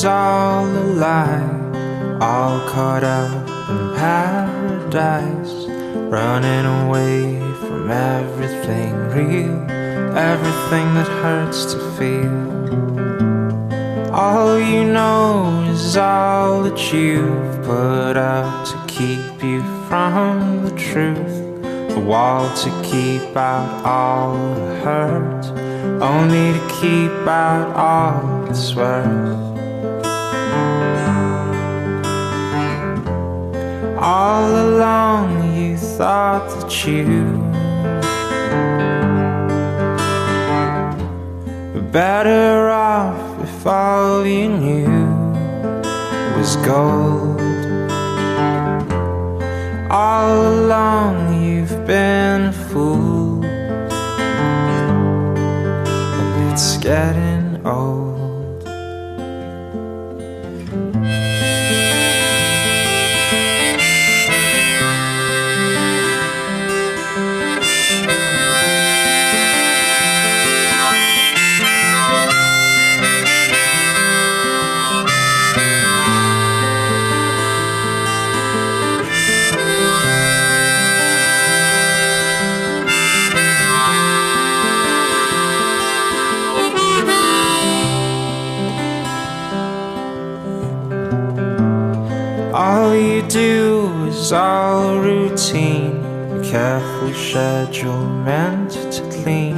was all a lie, all caught up in paradise, running away from everything real, everything that hurts to feel. All you know is all that you've put up to keep you from the truth, a wall to keep out all the hurt, only to keep out all that's worth. All along you thought that you were better off if all you knew was gold. All along you've been a fool, and it's getting old. All you do is all routine, a careful schedule meant to clean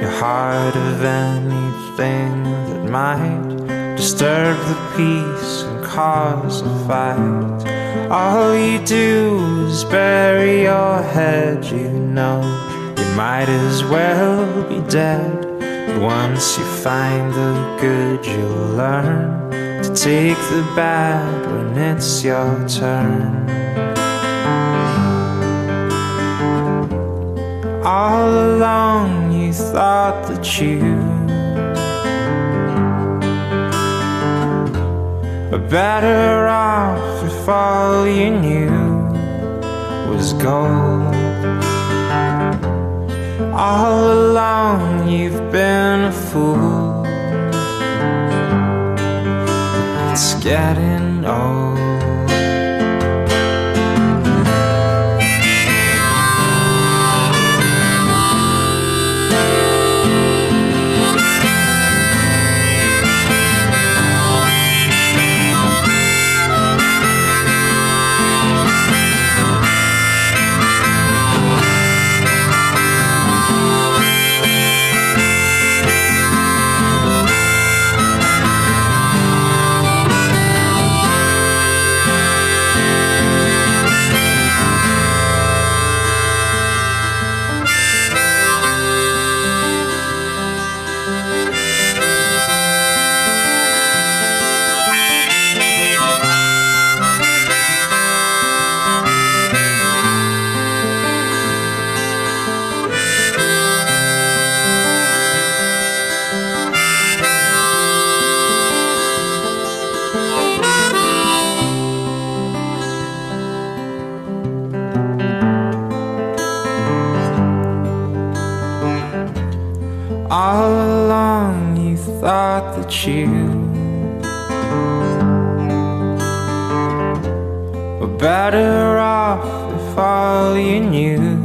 your heart of anything that might disturb the peace and cause a fight. All you do is bury your head, you know you might as well be dead. But once you find the good, you'll learn to take the bad when it's your turn. All along you thought that you were better off if all you knew was gold. All along you've been a fool, it's getting old. All along you thought that you were better off if all you knew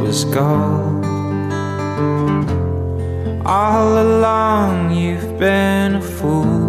was gold. All along you've been a fool,